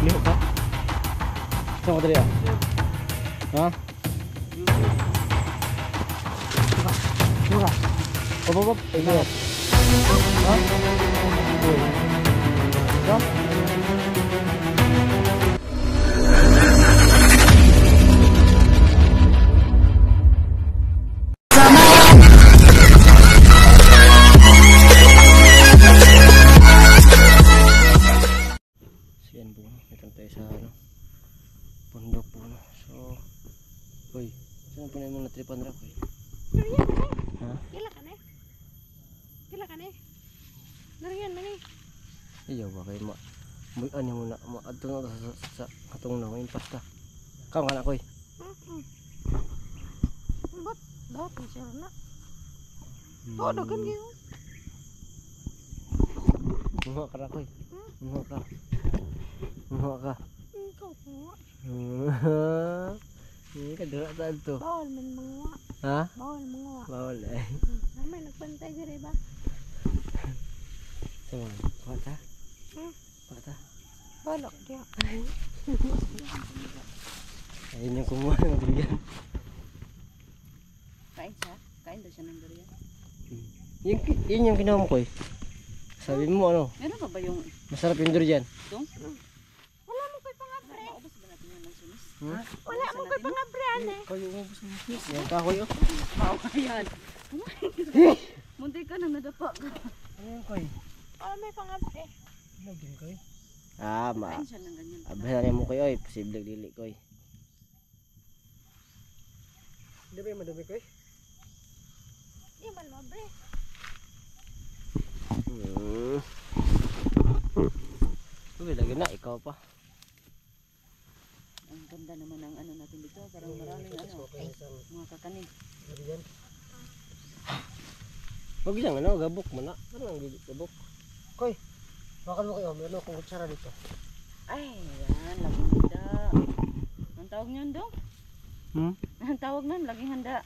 Liho ka? Saan ka dali ah? Ha? Suka. Op. Ingat. Ha? Ito? Bundok po na. So, uy, saan po na yung natripan na ko eh? Ha? Kila ka na eh. Nariyan man eh. Ayaw ba kayo ano mo na, ato na sa katong na, yung pasta. Kamu ka na ko eh. Ba't? Dapat na siya na. Dagan kayo. Muha ka na ko eh. Muha ka. Ikaw kuha. Ini ka dura saan to? Bawal man mga. Ha? Bawal eh. Namay nagbantay diri ba? Sama, bata? Bata? Balok dia. Ayun yung kumuha ng durian. Kain siya? Kain daw siya ng durian? Yun yung kinuha mo ko eh. Sabi mo ano? Meron pa ba yung... Masarap yung durian. Itong? Wala mo ko'y pangabre. Maubos ba natin yan ng sunis? Wala mo ko'y pangabre ane. Kayo umubos ng sunis. Yan kahoy oh. Ayan. Munti ka na nadapa ka. Ano yung koy? Wala may pangabre. Lagyan koy? Ah, Kain siya ng ganyan. abahan mo koy oy. Posible dili koy. Hindi ba yung madumi koy? Di man mabre. Uy, lagi na, ikaw pa. Ang ganda naman ang ano natin dito. Parang maraming ano. Mga kakanin. Huwag siyang ano, gabok mo na. Ano ang gabok? Koy, bakal mo kayo. Meron akong kutsara dito. Ay, yan. Laging handa. Ang tawag niyon dong? Ang tawag nun, laging handa.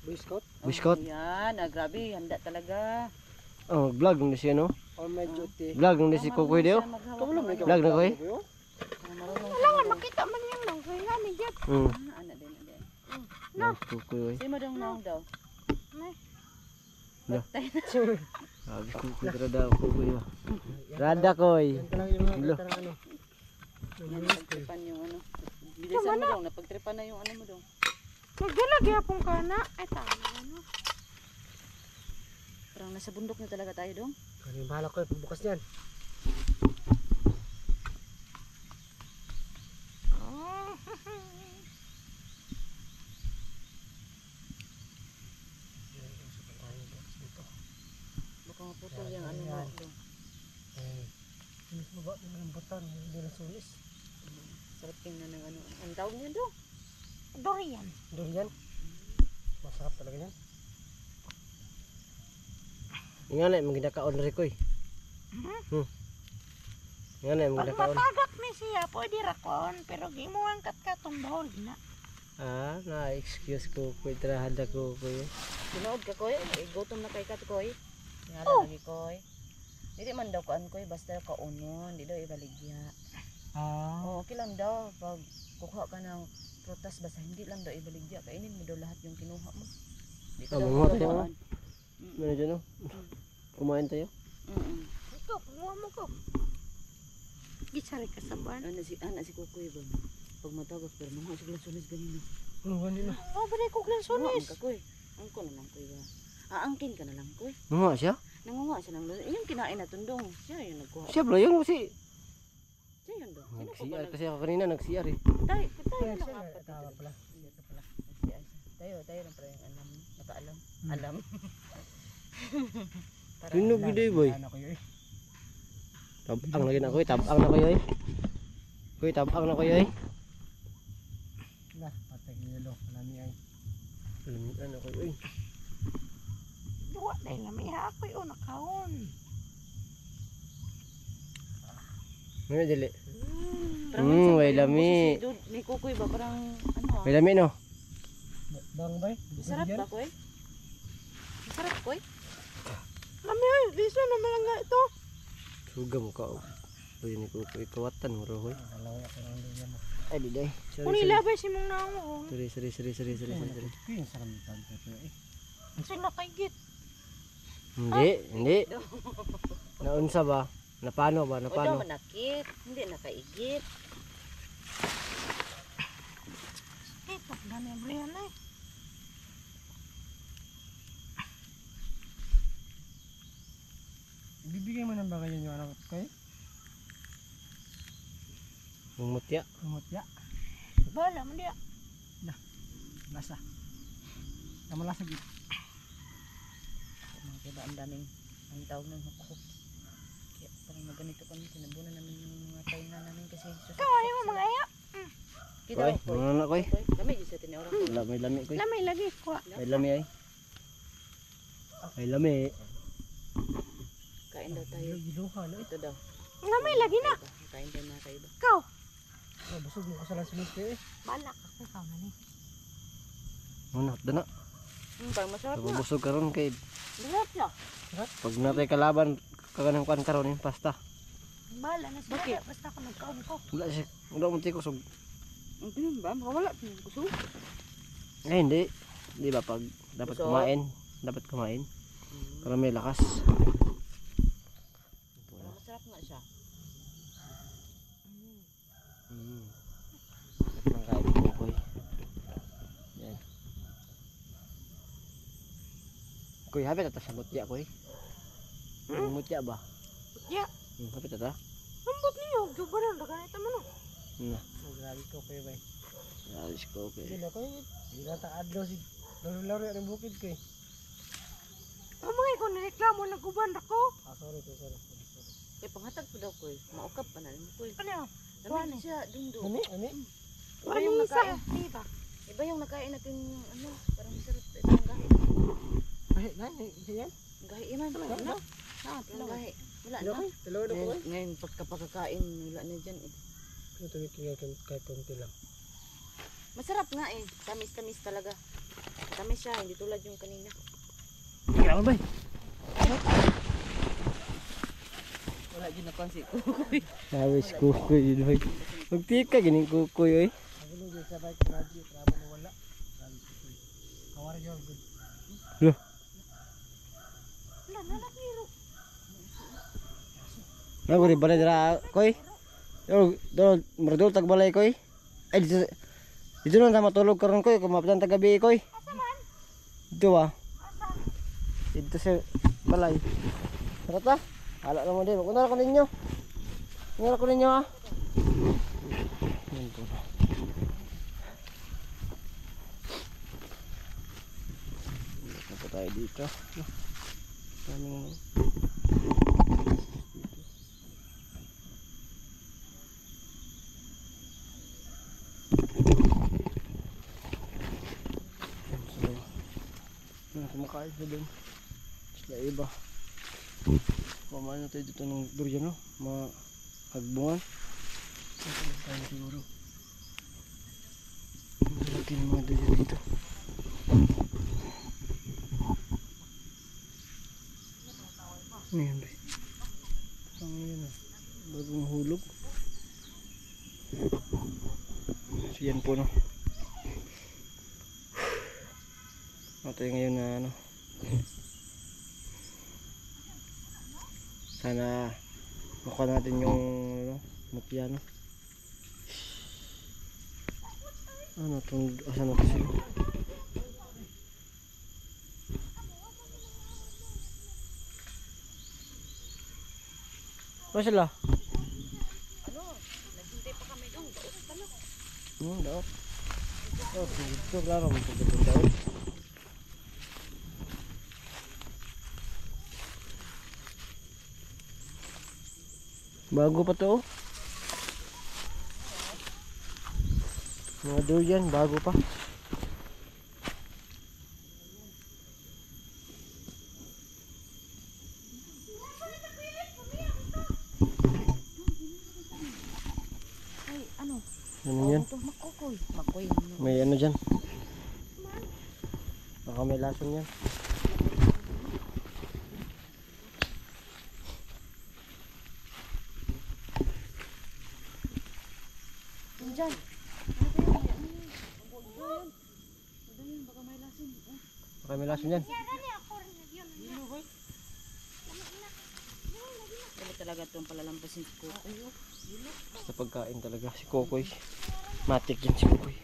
Boy Scout? Boy Scout? Yan, grabe. Handa talaga. Oh, vlog ng si ano? On my duty. Vlog ng si Kukoy Deo? Vlog na koy? Kailangan makita man yung nang. Kaya nga ni Jet. Ano din. No. Kukoy. Sino daw naong daw? No. Sabi Kukoy rada Kukoy. Rada koy. Yan ka lang yung mga ano. Napagtripan yung ano. Bilisan mo daw. Napagtripan na yung ano mo daw. Naglalagay akong kana. Ay, tama ano. Parang nasa bundok na talaga tayo dong. Kaya yung bahala ko yung pagbukas niyan. Baka maputol yung ano mo dong. Sunis mo ba? Yung lambutan. Hindi na sunis. Sarap tingnan ng ano. Ang tawag niya dong? Durian. Durian. Masarap talaga yan. Nga na, maganda kaon rin koy. Nga na, Pag maganda kaon. matagak ni siya, pwede rakon. Pero gimuang katong bawal na. Ah, na-excuse Kukoy. Trahada Kukoy. Sinood ka koy? Gutom na kay kat koy. Nga lagi koy. Hindi man daw kaan koy. Basta kaunon. Hindi daw ibaligya. Oo, okay lang daw. Pag kukuha ka ng prutas, basta hindi lang daw ibaligya. Kainin mo daw lahat yung kinuha mo. Hindi ka daw manguha tayo babaan. Ano dyan o? Kumain tayo? Ito, kumuha mo ko. Gisari ka sa buwan. Ano si Kukoy ba? Pag matagak pero mga siglang sunis ganyan. Ano ba nila? Oh, balik ko klang Sunis. sunis. Ang kakoy. Ang ko na lang koy ba? Aangkin ka na lang koy. Nga siya? Nangunga siya ng lolo. Yung kinain na tundong. Siya yung nagkuha. Siya bro, yung si... Siya yun daw. Sino po ba Nag-CR kasi ako kanina, nag-CR eh. Tayo lang apat. Tawa pala. Hindi ito pala. Tayo lang pala yung alam. Nakaalam. Alam. Tunog giday boy. Ano ko yun? Tabang lagi na koy, tabang na koy. Koy, tabang na koy. Lah, patay nilo. Malami ay. Ano koy? Duwa dahil namiha ako yung nakahon. Ano dili? May lami. Ni Kukoy ba parang ano? May lami no? Bang bay? Sarap ba koy? Sarap koy? Lami ay, liso naman lang nga ito. Sugam ka. Uy, ni ko ikawatan mo ro hoy. Kalau ako nang diyan mo. Ay di day. Kung ilabay si mong naong. Sorry. Pin sa rambutan ko eh. Kasi nakaigit. Hindi. Naunsa ba? Napano ba? O daw Napano? manakit, hindi nakaigit. Ito, dami ang brihan na eh. Bibigay mo ng bagay yung anak ko eh. Yung mutya. Kumutya. Bala mo diya. Lasa. Naman lasa gid. Mga kaya ang daming ang tawag ng hukok. Kaya parang maganito kami, tinabunan namin yung mga tainga namin kasi Kawali mo mga iya. Kita Koy, ko. ano na koy? Kami dito sa tinaura ko. Wala may lami koy. Lamay lagi ko. May lami ay. May lami. Kain daw tayo. Giluha na. Ito daw. Lamay lagi na. Kain daw na kayo ba? Ikaw. Oh, busog mo ko sa lansunis ko eh. Bala ka. Ikaw na ni. Ano na? Parang masarap na. Busog karon kay Masarap na. pag natay kalaban kaganang kuan karon yung pasta. Bala na siya. Bakit? Basta ako nagkaon ko. Wala mo tiko sug. Ang ganun ba? Makawala. Gusto. Ay hindi. Di ba pag dapat Busog? kumain para may lakas. Parang masarap nga siya. Sarap ng kain mo koy. Yan. Koy, hapit ata sa mutya koy. Yung mutya ba? Ya. Hapit ata. Lambot niyo. Juba na. Daganita mo no. Na. So grabe ko kayo ba. Alis ko okay. Hindi na ko eh. Hindi na ta adlaw si laro-laro yung bukid ko eh. Ang mga ikaw nireklamo nagkuban ako. Sorry. Kaya panghatag po daw ko eh. Maukap pa na rin ko eh. Ano? Dami siya dundo. Ani? Iba yung nakain. Diba? Iba yung nakain natin ano. Parang masarap. Ito ang gahi. Ay, nani, yan. Ang gahi iman. Wala. Ang gahi. Wala na. Dalawa na ko eh. Ngayon pagkapagkakain wala na dyan eh. Ito tumikingay kahit konti lang. Masarap nga eh. Tamis-tamis talaga. Tamis siya. Hindi tulad yung kanina. Grabe ba? Wala dyan napansin ko. Kuy. Habis kukoy yun hoy. Magtika gining kukoy oy. Ako nung sa bike radyo, tramo mo wala. Grabe ko eh. Kawari yun, good. Wala na nakiro. Naguri balay dira koy. Do merdol tag balay koy. Ay dito na matulog karon koy kung mapitan tag gabi koy. Dito ba? Dito sa balay. Tara. Hala na mo din. Kunara ko ninyo. Ah. Yan po. Dito po tayo dito. Daming kumakain sa doon. Sila iba. Pamahan na tayo dito ng durian, no? Mga hagbungan. Tayo siguro. Malaki ng mga durian dito. Ano yan ba? Ang yan ah. Bagong hulog. So yan po, no? Tayo ngayon na ano. Sana makuha natin yung ano, mutya, no? Ano itong asan na kasi? Ano sila? Ano? Naghintay pa kami doon. Daot. Daot. Oh, ito klaro mo ito daot. Bago pa to. Mga durian, bago pa. Ay, ano? Ano yan? Ito, makokoy. Makoy. May ano dyan? Baka may lason yan. dyan. Ano kaya? Baka may lasin. Baka may lason yan. Dali talaga itong palalampasin ko. Basta pagkain talaga si Kokoy. Matik yan si Kokoy.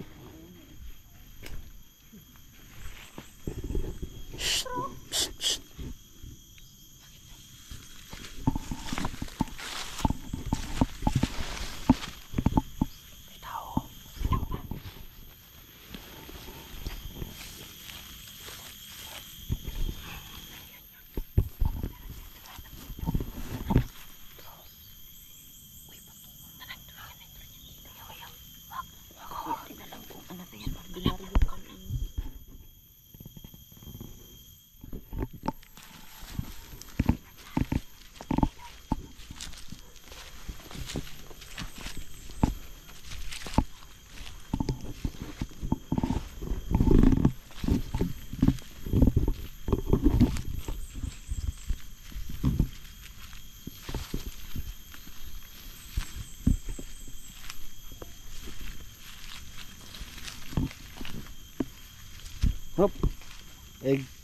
Hop.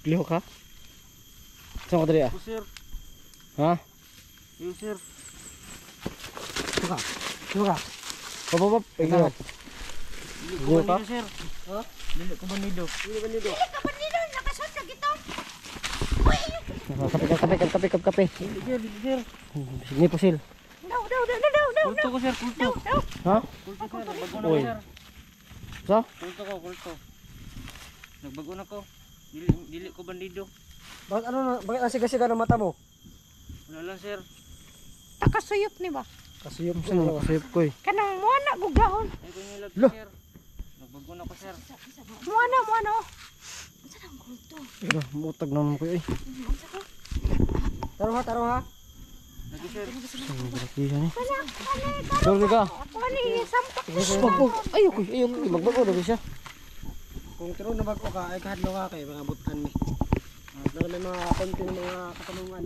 Liho ka? Saan ka dali ah? Sir. Ha? Yo sir. Suka. Suka. Hop hop hop. Liho. Liho ka? Sir. Ha? Dili ko banido. Dili banido. Nakasot ka gito. Kape. Dili sir. Ini pusil. Daw. Kulto ko sir, kulto. Ha? Kulto sir, nagbago na Uy. ko sir. So? Kulto. Nagbago na ko. Dili ko bandido. Bakit asiga-siga ng mata mo? Wala lang sir. Takasuyop ni ba? Kasuyop siya na kasuyop ko eh. Kanang mo na gugahon. Ay ko nilag Lo. sir. Nagbago na ko sir. Mo na. Unsa nang kulto? Ira, mutag na naman ko eh. Unsa ko? Taro ha. Lagi sir. Saan mo balakihan eh? Sorry ka. Ako ni sampak. Magbog. Ayoko. Magbago na siya. Kung tiro na bago ka, ay kahadlo ka kay mga butan mi. Dahil may mga konti ng mga katanungan.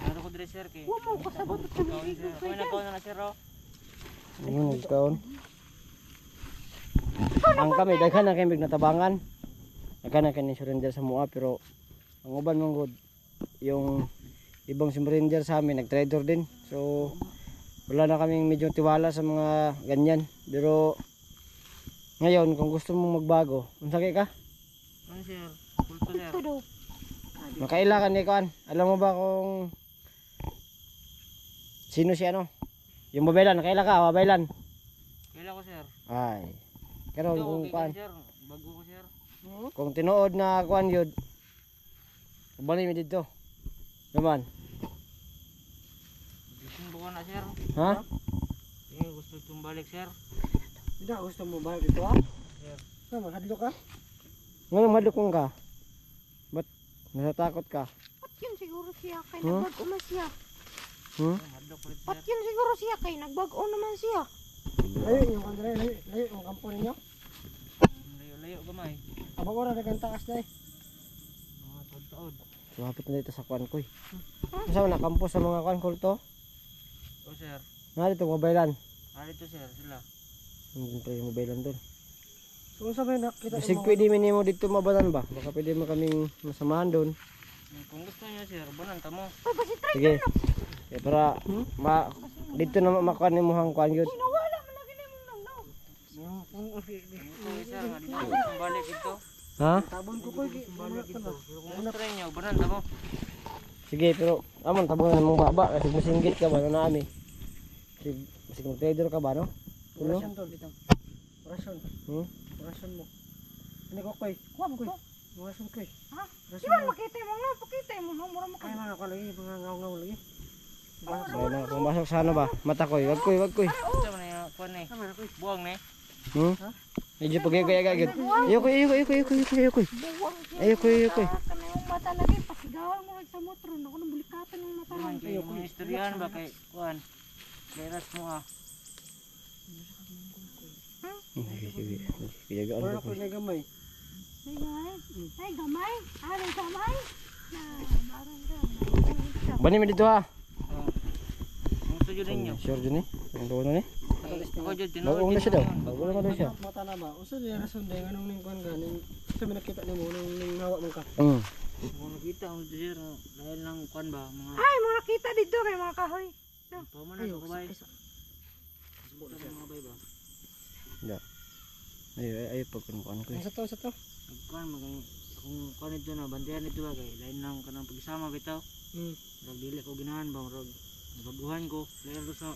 Ano ko dire sir kay? Mo kasabot ko ni Sir, ako nagkaon na sir oh. Ano nagkaon? Ang kami, daghan na kami natabangan. Daghan na kami surrender sa mua pero ang uban mong good, yung ibang surrender sa amin, nag-trader din. So, wala na kaming medyo tiwala sa mga ganyan. Pero, ngayon, kung gusto mong magbago, unsakay ka? Ano sir? Kulto sir. Ito daw. Makailangan ni Kuan. Alam mo ba kung sino si ano? Yung babaylan, nakailan ka, babaylan. Kailan ko sir? Ay. Pero Ito, kung okay Kuan, ka, sir. Bago ko sir. kung tinuod na Kuan yun, balik mi dito. Naman. Gusto mo na sir? Ha? Gusto itong balik sir. Hindi gusto mo balik dito ha? Sir. Saan, mahadlo ka? Ngayon mahadlok ka? Ba't natatakot ka? Pat yun siguro siya kay nagbago man siya. Hadlok ulit Pat sir. yun siguro siya kay nagbago naman siya. Layo yung kandre, layo yung kampo ninyo. Layo-layo gamay. Abang oras na takas na eh. Mga taod-taod. So hapit na dito sa Kuan ko eh. Saan na kampo sa mga Kuan kulto? O sir. Nga dito, mobilan. Dito sir sila. Hindi pa yung mobilan doon. So sa may nakita Bisig pwede mo dito mabalan ba? Baka pwede mo kaming masamahan doon. kung gusto niyo sir, bunanta mo. Ay basi try. Sige. Para dito na makuha ni mo hang Kuan yun. Nawala man lagi ni mong nang daw. Okay sir, nga dito gusto balik ito. Ha? Tabon ko ko balik ito. Pero kung gusto rin niyo, bunanta mo. Sige, pero amon tabungan mong baba kasi musinggit ka ba na nami. Sige, mag-trader ka ba no? Kuno? Orasyon. Orasyon mo. Ini ko koy. Kuha mo ko. Orasyon koy. Ha? Di ba makita mo nga, pakita mo no, mura mo ka. Ay mga ko lagi, mga ngaw-ngaw lagi. Ay na, kung basok sa ano ba? Mata koy, wag koy. Ito man yung kuwan eh. Buwang na eh. Medyo pag-gagagagad. Ayoko. Buwang siya. Ayoko. Kana yung mata lagi pasigawan mo sa motor, ako nang bulikatan ng mata. Kayo kung istoryahan ba kay kuwan. Kairas mo ah. Sige. Jagaan ko. na gamay. Ay gamay. Ay gamay. Na barang ka. Bani mi dito ha. Kung gusto nyo ninyo. Sure dyan eh. Ang doon eh. Ako jud Bagong na siya daw. Bagong na daw siya. Mata na ba? Usa di rason day nganong ning kuan ganing. Sa nakita nimo nung ning hawa man ka. Kung nakita ang sir, dahil lang kuan ba mga Ay, mga kita dito kay mga kahoy. pamanan ko bay. Subukan mga bay ba. Ay pag kuan ko. Sa to. Kuan magay kung kuan ito na bantayan ito ba kay lain lang kanang pagsama bitaw. Hmm. Murag dili ko ginahan ba murag nabaguhan ko. Lain ko sa